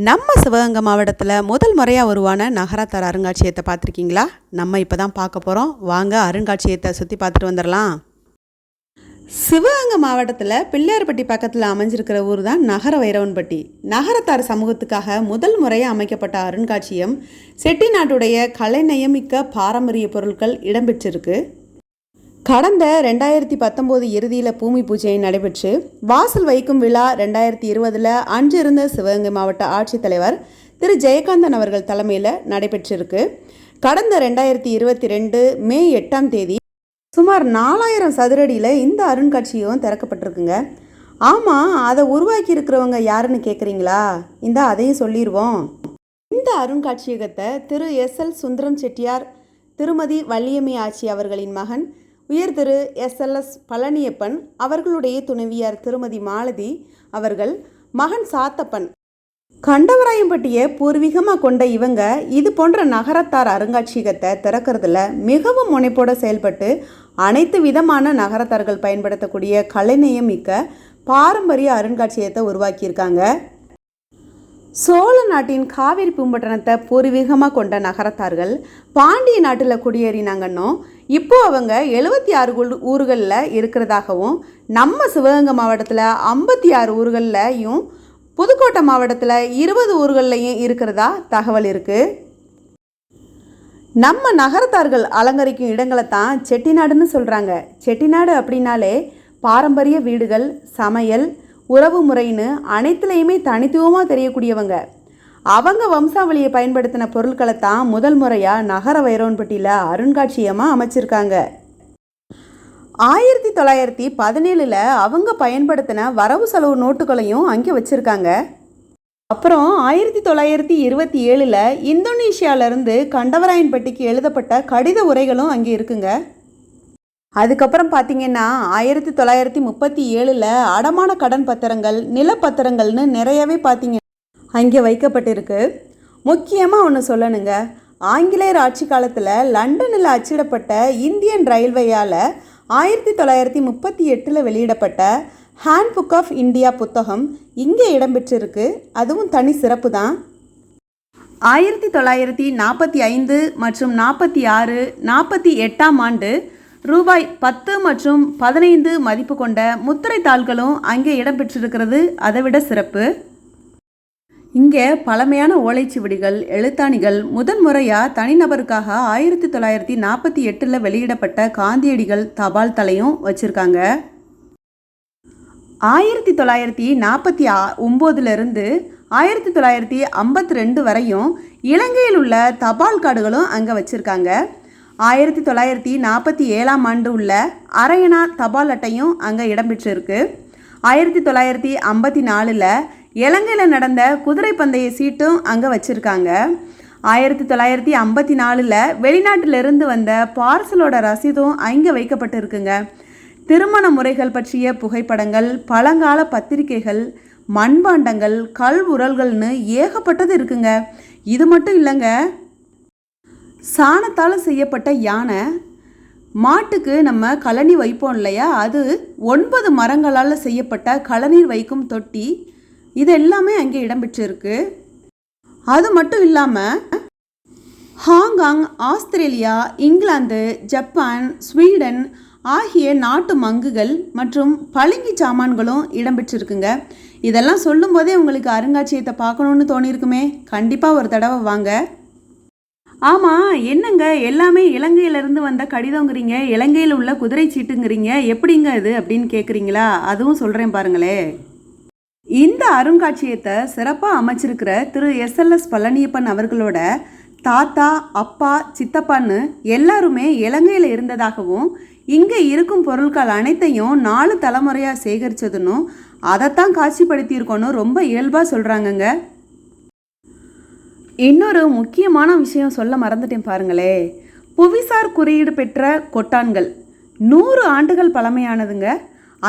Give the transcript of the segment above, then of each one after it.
நம்ம சிவகங்கை மாவட்டத்தில் முதல் முறையாக உருவான நகரத்தார் அருங்காட்சியகத்தை பார்த்துருக்கீங்களா? நம்ம இப்போ தான் பார்க்க போகிறோம். வாங்க அருங்காட்சியகத்தை சுற்றி பார்த்துட்டு வந்துடலாம். சிவகங்கை மாவட்டத்தில் பிள்ளையார்பட்டி பக்கத்தில் அமைஞ்சிருக்கிற ஊர் தான் நகர வைரவன்பட்டி. நகரத்தார் சமூகத்துக்காக முதல் முறையாக அமைக்கப்பட்ட அருங்காட்சியகம் செட்டிநாட்டுடைய கலைநயமிக்க பாரம்பரிய பொருட்கள் இடம்பெற்றிருக்கு. கடந்த 2019 இறுதியில் பூமி பூஜை நடைபெற்று வாசல் வைக்கும் விழா 2020 அன்று இருந்த சிவகங்கை மாவட்ட ஆட்சித்தலைவர் திரு ஜெயகாந்தன் அவர்கள் தலைமையில் நடைபெற்றிருக்கு. கடந்த 2022 மே 8ஆம் தேதி சுமார் 4000 சதுரடியில் இந்த அருங்காட்சியகம் திறக்கப்பட்டிருக்குங்க. ஆமாம், அதை உருவாக்கி இருக்கிறவங்க யாருன்னு கேட்குறீங்களா? அதையும் சொல்லிடுவோம். இந்த அருங்காட்சியகத்தை திரு SL சுந்தரம் செட்டியார், திருமதி வள்ளியம்மை ஆச்சி அவர்களின் மகன் உயர் திரு SLS பழனியப்பன் அவர்களுடைய துணைவியார் திருமதி மாலதி அவர்கள், மகன் சாத்தப்பன், கண்டவராயம்பட்டியை பூர்வீகமாக கொண்ட இவங்க இது போன்ற நகரத்தார் அருங்காட்சியகத்தை திறக்கிறதுல மிகவும் முனைப்போடு செயல்பட்டு அனைத்து விதமான நகரத்தார்கள் பயன்படுத்தக்கூடிய கலைநயம் மிக்க பாரம்பரிய அருங்காட்சியகத்தை உருவாக்கியிருக்காங்க. சோழ நாட்டின் காவிரி பூம்பட்டினத்தை பூர்வீகமாக கொண்ட நகரத்தார்கள் பாண்டிய நாட்டில் குடியேறினாங்கன்னும் இப்போ அவங்க 76 ஊர்களில் இருக்கிறதாகவும், நம்ம சிவகங்கை மாவட்டத்தில் 56 ஊர்கள்லையும் புதுக்கோட்டை மாவட்டத்தில் 20 ஊர்கள்லையும் இருக்கிறதா தகவல் இருக்குது. நம்ம நகரத்தார்கள் அலங்கரிக்கும் இடங்களை தான் செட்டிநாடுன்னு சொல்கிறாங்க. செட்டிநாடு அப்படின்னாலே பாரம்பரிய வீடுகள், சமையல், உறவு முறைன்னு அனைத்துலேயுமே தனித்துவமாக தெரியக்கூடியவங்க. அவங்க வம்சாவளியை பயன்படுத்தின பொருட்களை தான் முதல் முறையாக நகர வைரவன்பட்டியில் அருங்காட்சியகமாக அமைச்சிருக்காங்க. 1917 அவங்க பயன்படுத்தின வரவு செலவு நோட்டுகளையும் அங்கே வச்சுருக்காங்க. அப்புறம் 1927 இந்தோனேஷியாவிலேருந்து கண்டவராயன்பட்டிக்கு எழுதப்பட்ட கடித உரைகளும் அங்கே இருக்குங்க. அதுக்கப்புறம் பார்த்திங்கன்னா 1937 அடமான கடன் பத்திரங்கள், நிலப்பத்திரங்கள்னு நிறையவே பார்த்திங்க அங்கே வைக்கப்பட்டிருக்கு. முக்கியமாக ஒன்று சொல்லணுங்க, ஆங்கிலேயர் ஆட்சி காலத்தில் லண்டனில் அச்சிடப்பட்ட இந்தியன் ரயில்வேயால் 1938 வெளியிடப்பட்ட ஹேண்ட் புக் ஆஃப் இந்தியா புத்தகம் இங்கே இடம்பெற்றிருக்கு. அதுவும் தனி சிறப்பு தான். 1945 மற்றும் 46, 48ஆம் ஆண்டு ரூபாய் 10 மற்றும் 15 மதிப்பு கொண்ட முத்திரை தாள்களும் அங்கே இடம்பெற்றிருக்கிறது அதை விட சிறப்பு. இங்கே பழமையான ஓலைச்சுவடிகள், எழுத்தாணிகள், முதன் முறையாக தனிநபருக்காக 1948 வெளியிடப்பட்ட காந்தியடிகள் தபால் தலையும் வச்சுருக்காங்க. 1949 1952 வரையும் இலங்கையில் உள்ள தபால் கார்டுகளும் அங்கே வச்சுருக்காங்க. 1947ஆம் ஆண்டு உள்ள அரையணா தபால் அட்டையும் அங்கே இடம்பெற்றிருக்கு. 1954 இலங்கையில் நடந்த குதிரை பந்தய சீட்டும் அங்கே வச்சுருக்காங்க. 1954 வெளிநாட்டிலிருந்து வந்த பார்சலோட ரசீதும் அங்கே வைக்கப்பட்டிருக்குங்க. திருமண முறைகள் பற்றிய புகைப்படங்கள், பழங்கால பத்திரிகைகள், மண்பாண்டங்கள், கல் உரல்கள்னு ஏகப்பட்டது இருக்குங்க. இது மட்டும் இல்லைங்க, சாணத்தால் செய்யப்பட்ட யானை, மாட்டுக்கு நம்ம கழனி வைப்போம் இல்லையா, அது 9 மரங்களால் செய்யப்பட்ட கழநீர் வைக்கும் தொட்டி, இது எல்லாமே அங்கே இடம்பெற்றிருக்கு. அது மட்டும் இல்லாமல் Hong Kong, Australia, England, Japan, Sweden ஆகிய நாட்டு மங்குகள் மற்றும் பளிங்கு சாமான்களும் இடம்பெற்றிருக்குங்க. இதெல்லாம் சொல்லும் போதே உங்களுக்கு அருங்காட்சியகத்தை பார்க்கணுன்னு தோணியிருக்குமே. கண்டிப்பாக ஒரு தடவை வாங்க. ஆமாம், என்னங்க எல்லாமே இலங்கையிலேருந்து வந்த கடிதங்கிறீங்க, இலங்கையில் உள்ள குதிரை சீட்டுங்கிறீங்க, எப்படிங்க இது அப்படின்னு கேட்குறீங்களா? அதுவும் சொல்கிறேன் பாருங்களே. இந்த அருங்காட்சியகத்தை சிறப்பாக அமைச்சிருக்கிற திரு SLS பழனியப்பன் அவர்களோட தாத்தா, அப்பா, சித்தப்பான்னு எல்லாருமே இலங்கையில் இருந்ததாகவும், இங்கே இருக்கும் பொருட்கள் அனைத்தையும் 4 தலைமுறையாக சேகரித்ததுன்னு அதைத்தான் காட்சிப்படுத்தியிருக்கோன்னு ரொம்ப இயல்பாக சொல்கிறாங்கங்க. இன்னொரு முக்கியமான விஷயம் சொல்ல மறந்துட்டேன் பாருங்களே. புவிசார் குறியீடு பெற்ற கொட்டான்கள் 100 ஆண்டுகள் பழமையானதுங்க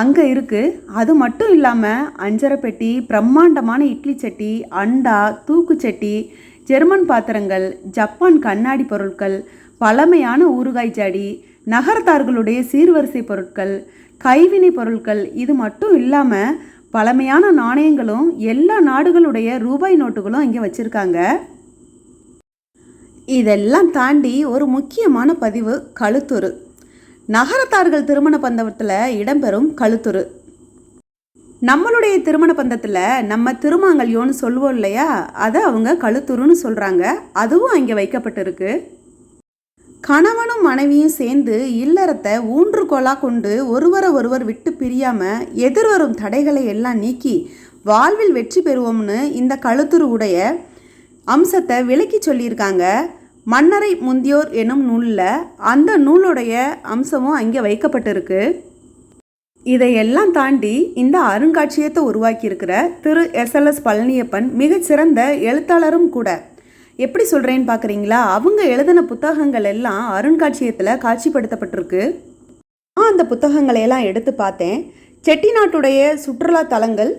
அங்கே இருக்குது. அது மட்டும் இல்லாமல் அஞ்சரை பெட்டி, பிரம்மாண்டமான இட்லி சட்டி, அண்டா, தூக்குச்சட்டி, ஜெர்மன் பாத்திரங்கள், ஜப்பான் கண்ணாடி பொருட்கள், பழமையான ஊறுகாய் ஜாடி, நகரத்தார்களுடைய சீர்வரிசை பொருட்கள், கைவினை பொருட்கள், இது மட்டும் இல்லாமல் பழமையான நாணயங்களும் எல்லா நாடுகளுடைய ரூபாய் நோட்டுகளும் இங்கே வச்சுருக்காங்க. இதெல்லாம் தாண்டி ஒரு முக்கியமான பதிவு கழுத்துரு. நகரத்தார்கள் திருமண பந்தத்தில் இடம்பெறும் கழுத்துரு. நம்மளுடைய திருமண பந்தத்தில் நம்ம திருமாங்கல்யோன்னு சொல்லுவோம் இல்லையா, அதை அவங்க கழுத்துருன்னு சொல்கிறாங்க. அதுவும் அங்கே வைக்கப்பட்டிருக்கு. கணவனும் மனைவியும் சேர்ந்து இல்லறத்தை ஊன்றுகோலாக கொண்டு ஒருவரை ஒருவர் விட்டு பிரியாமல் எதிர்வரும் தடைகளை எல்லாம் நீக்கி வாழ்வில் வெற்றி பெறுவோம்னு இந்த கழுத்துரு உடைய அம்சத்தை விளக்கி சொல்லியிருக்காங்க. மன்னரை முந்தியோர் எனும் நூலில் அந்த நூலுடைய அம்சமும் அங்கே வைக்கப்பட்டிருக்கு. இதையெல்லாம் தாண்டி இந்த அருங்காட்சியகத்தை உருவாக்கியிருக்கிற திரு SLS பழனியப்பன் மிகச்சிறந்த எழுத்தாளரும் கூட. எப்படி சொல்கிறேன்னு பார்க்குறீங்களா? அவங்க எழுதின புத்தகங்கள் எல்லாம் அருங்காட்சியகத்தில் காட்சிப்படுத்தப்பட்டிருக்கு. நான் அந்த புத்தகங்களை எல்லாம் எடுத்து பார்த்தேன். செட்டிநாட்டுடைய சுற்றுலா தலங்கள்,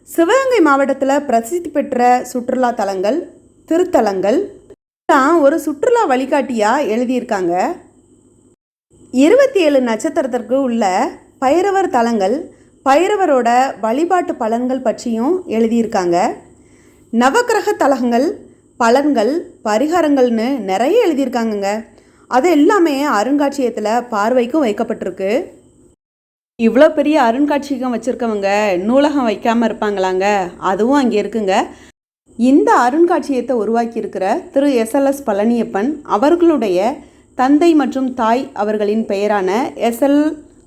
சிவகங்கை மாவட்டத்தில் பிரசித்தி பெற்ற சுற்றுலா தலங்கள், திருத்தலங்கள் தான் ஒரு சுற்றுலா வழிகாட்டியாக எழுதியிருக்காங்க. 27 நட்சத்திரத்திற்கு உள்ள பைரவர் தலங்கள், பைரவரோட வழிபாட்டு பலன்கள் பற்றியும் எழுதியிருக்காங்க. நவக்கிரக தலங்கள், பலன்கள், பரிகாரங்கள்னு நிறைய எழுதியிருக்காங்கங்க. அது எல்லாமே அருங்காட்சியகத்தில் பார்வைக்கும் வைக்கப்பட்டிருக்கு. இவ்வளோ பெரிய அருங்காட்சியகம் வச்சுருக்கவங்க நூலகம் வைக்காமல் இருப்பாங்களாங்க? அதுவும் அங்கே இருக்குங்க. இந்த அருங்காட்சியகத்தை உருவாக்கியிருக்கிற திரு SLS பழனியப்பன் அவர்களுடைய தந்தை மற்றும் தாய் அவர்களின் பெயரான SL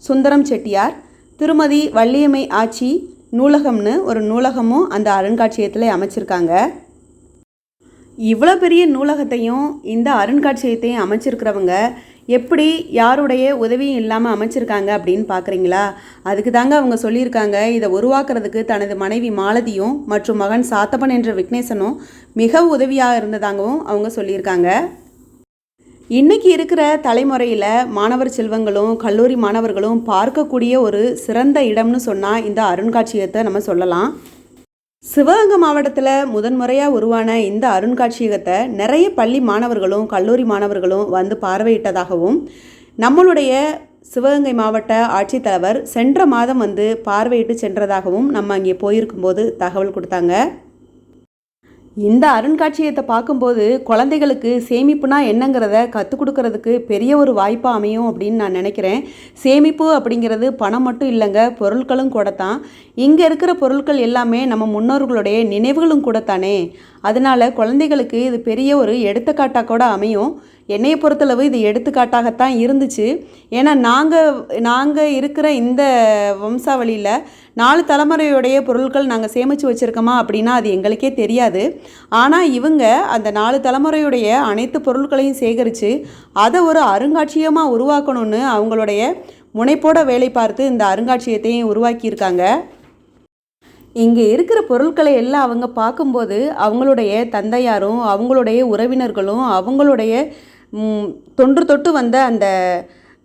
சுந்தரம் செட்டியார் திருமதி வள்ளியம்மை ஆச்சி நூலகம்னு ஒரு நூலகமும் அந்த அருங்காட்சியகத்தில் அமைச்சிருக்காங்க. இவ்வளோ பெரிய நூலகத்தையும் இந்த அருங்காட்சியகத்தையும் அமைச்சிருக்கிறவங்க எப்படி யாருடைய உதவியும் இல்லாமல் அமைச்சிருக்காங்க அப்படின்னு பார்க்குறீங்களா? அதுக்கு தாங்க அவங்க சொல்லியிருக்காங்க, இதை உருவாக்குறதுக்கு தனது மனைவி மாலதியும் மற்றும் மகன் சாத்தப்பன் என்ற விக்னேசனும் மிக உதவியாக இருந்ததாகவும் அவங்க சொல்லியிருக்காங்க. இன்றைக்கி இருக்கிற தலைமுறையில் மாணவர் செல்வங்களும் கல்லூரி மாணவர்களும் பார்க்கக்கூடிய ஒரு சிறந்த இடம்னு சொன்னால் இந்த அருங்காட்சியகத்தை நம்ம சொல்லலாம். சிவகங்கை மாவட்டத்தில் முதன்முறையாக உருவான இந்த அருங்காட்சியகத்தை நிறைய பள்ளி மாணவர்களும் கல்லூரி மாணவர்களும் வந்து பார்வையிட்டதாகவும் நம்மளுடைய சிவகங்கை மாவட்ட ஆட்சித்தலைவர் சென்ற மாதம் வந்து பார்வையிட்டு சென்றதாகவும் நம்ம அங்கே போயிருக்கும்போது தகவல் கொடுத்தாங்க. இந்த அருங்காட்சியகத்தை பார்க்கும்போது குழந்தைகளுக்கு சேமிப்புனா என்னங்கிறத கற்றுக் கொடுக்கறதுக்கு பெரிய ஒரு வாய்ப்பாக அமையும் அப்படின்னு நான் நினைக்கிறேன். சேமிப்பு அப்படிங்கிறது பணம் மட்டும் இல்லைங்க, பொருட்களும் கூட தான். இங்கே இருக்கிற பொருட்கள் எல்லாமே நம்ம முன்னோர்களுடைய நினைவுகளும் கூட தானே. அதனால் குழந்தைகளுக்கு இது பெரிய ஒரு எடுத்துக்காட்டாக கூட அமையும். என்னையை பொறுத்தளவு இது எடுத்துக்காட்டாகத்தான் இருந்துச்சு. ஏன்னா நாங்கள் இருக்கிற இந்த வம்சாவளியில் 4 தலைமுறையுடைய பொருட்கள் நாங்கள் சேமித்து வச்சுருக்கோமா அப்படின்னா அது எங்களுக்கே தெரியாது. ஆனால் இவங்க அந்த 4 தலைமுறையுடைய அனைத்து பொருட்களையும் சேகரித்து அதை ஒரு அருங்காட்சியகமாக உருவாக்கணும்னு அவங்களுடைய முனைப்போட வேலை பார்த்து இந்த அருங்காட்சியகத்தையும் உருவாக்கியிருக்காங்க. இங்கே இருக்கிற பொருட்களை எல்லாம் அவங்க பார்க்கும்போது அவங்களுடைய தந்தையாரும் அவங்களுடைய உறவினர்களும் அவங்களுடைய தொன்று தொட்டு வந்த அந்த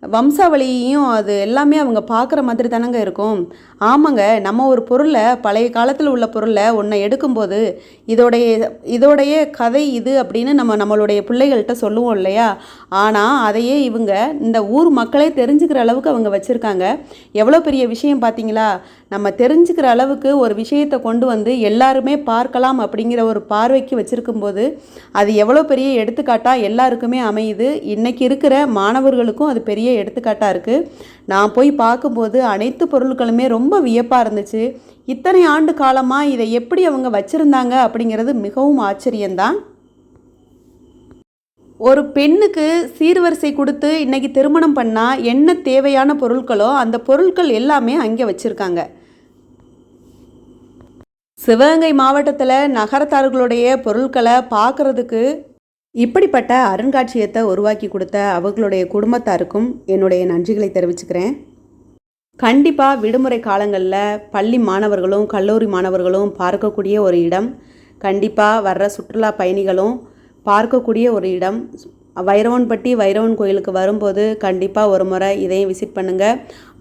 வம்சாவளியையும் அது எல்லாமே அவங்க பார்க்குற மாதிரி தானங்க இருக்கும். ஆமாங்க, நம்ம ஒரு பொருளை பழைய காலத்தில் உள்ள பொருளை ஒன்றை எடுக்கும்போது இதோடைய கதை இது அப்படின்னு நம்மளுடைய பிள்ளைகள்கிட்ட சொல்லுவோம் இல்லையா? ஆனால் அதையே இவங்க இந்த ஊர் மக்களே தெரிஞ்சுக்கிற அளவுக்கு அவங்க வச்சுருக்காங்க. எவ்வளோ பெரிய விஷயம் பார்த்தீங்களா? நம்ம தெரிஞ்சுக்கிற அளவுக்கு ஒரு விஷயத்தை கொண்டு வந்து எல்லாருமே பார்க்கலாம் அப்படிங்கிற ஒரு பார்வைக்கு வச்சுருக்கும்போது அது எவ்வளோ பெரிய எடுத்துக்காட்டாக எல்லாருக்குமே அமையுது. இன்றைக்கி இருக்கிற மாணவர்களுக்கும் அது பெரிய எடுத்துக்காட்டாக இருக்குது. நான் போய் பார்க்கும்போது அனைத்து பொருட்களுமே ரொம்ப வியப்பாக இருந்துச்சு. இத்தனை ஆண்டு காலமாக இதை எப்படி அவங்க வச்சுருந்தாங்க அப்படிங்கிறது மிகவும் ஆச்சரியம்தான். ஒரு பெண்ணுக்கு சீர்வரிசை கொடுத்து இன்றைக்கி திருமணம் பண்ணால் என்ன தேவையான பொருட்களோ அந்த பொருட்கள் எல்லாமே அங்கே வச்சுருக்காங்க. சிவகங்கை மாவட்டத்தில் நகரத்தார்களுடைய பொருட்களை பார்க்குறதுக்கு இப்படிப்பட்ட அருங்காட்சியகத்தை உருவாக்கி கொடுத்த அவர்களுடைய குடும்பத்தாருக்கும் என்னுடைய நன்றிகளை தெரிவிச்சுக்கிறேன். கண்டிப்பாக விடுமுறை காலங்களில் பள்ளி மாணவர்களும் கல்லூரி மாணவர்களும் பார்க்கக்கூடிய ஒரு இடம், கண்டிப்பாக வர்ற சுற்றுலா பயணிகளும் பார்க்கக்கூடிய ஒரு இடம். வைரவன்பட்டி வைரவன் கோயிலுக்கு வரும்போது கண்டிப்பாக ஒரு முறை இதையும் விசிட் பண்ணுங்கள்.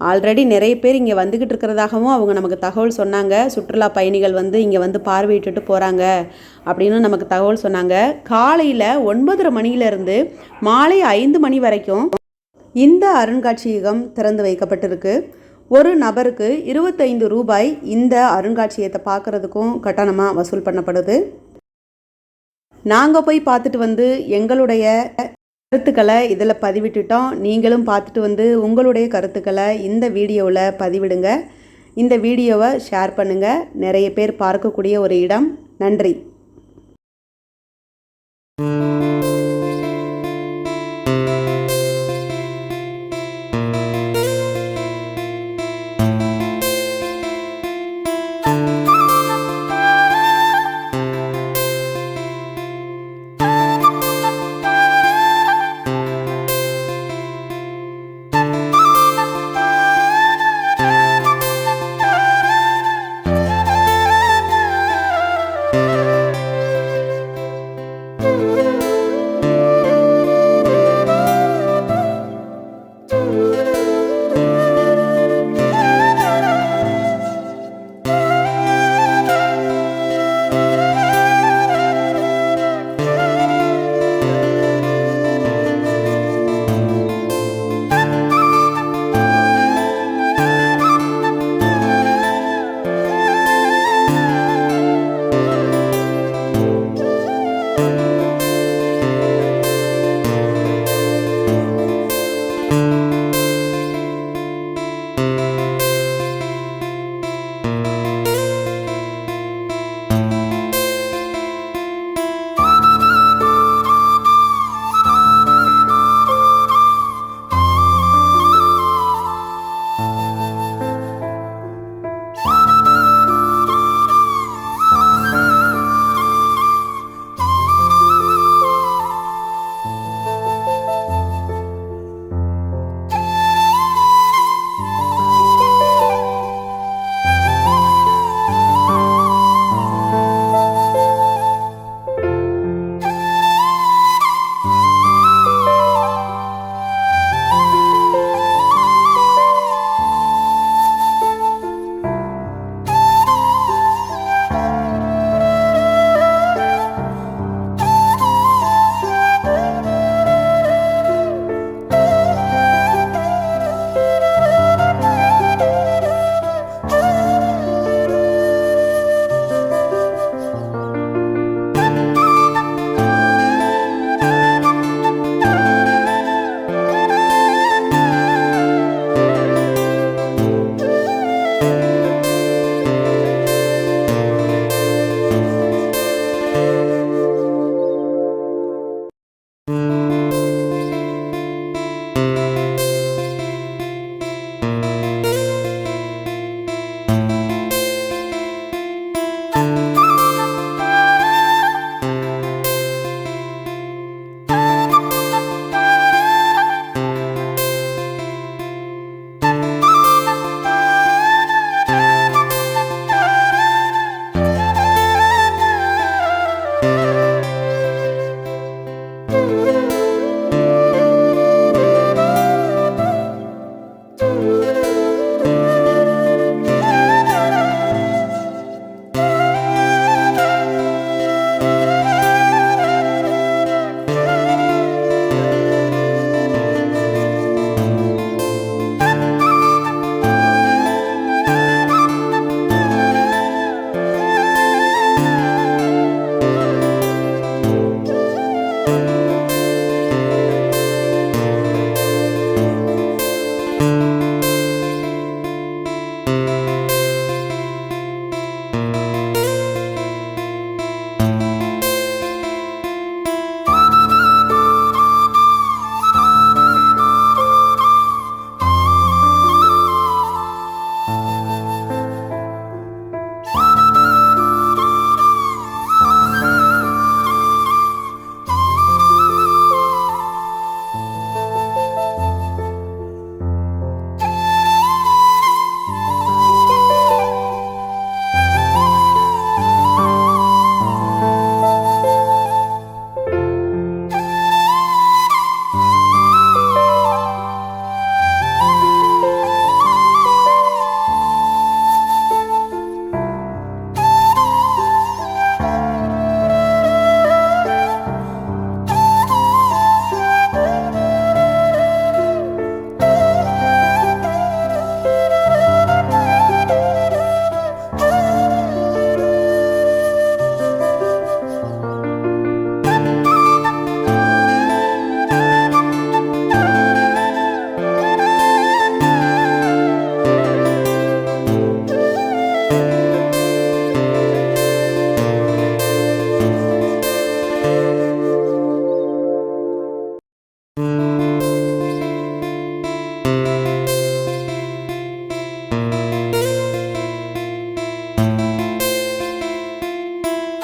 ஆல்ரெடி நிறைய பேர் இங்கே வந்துக்கிட்டு இருக்கிறதாகவும் அவங்க நமக்கு தகவல் சொன்னாங்க. சுற்றுலா பயணிகள் வந்து இங்கே வந்து பார்வையிட்டுட்டு போகிறாங்க அப்படின்னு நமக்கு தகவல் சொன்னாங்க. காலையில் 9:30 மணியிலிருந்து மாலை 5 மணி வரைக்கும் இந்த அருங்காட்சியகம் திறந்து வைக்கப்பட்டிருக்கு. ஒரு நபருக்கு 25 ரூபாய் இந்த அருங்காட்சியகத்தை பார்க்குறதுக்கும் கட்டணமாக வசூல் பண்ணப்படுது. நாங்கள் போய் பார்த்துட்டு வந்து எங்களுடைய கருத்துக்களை இதில் பதிவிட்டுட்டோம். நீங்களும் பார்த்துட்டு வந்து உங்களுடைய கருத்துக்களை இந்த வீடியோவில் பதிவிடுங்க. இந்த வீடியோவை ஷேர் பண்ணுங்கள். நிறைய பேர் பார்க்கக்கூடிய ஒரு இடம். நன்றி.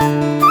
நன்றி.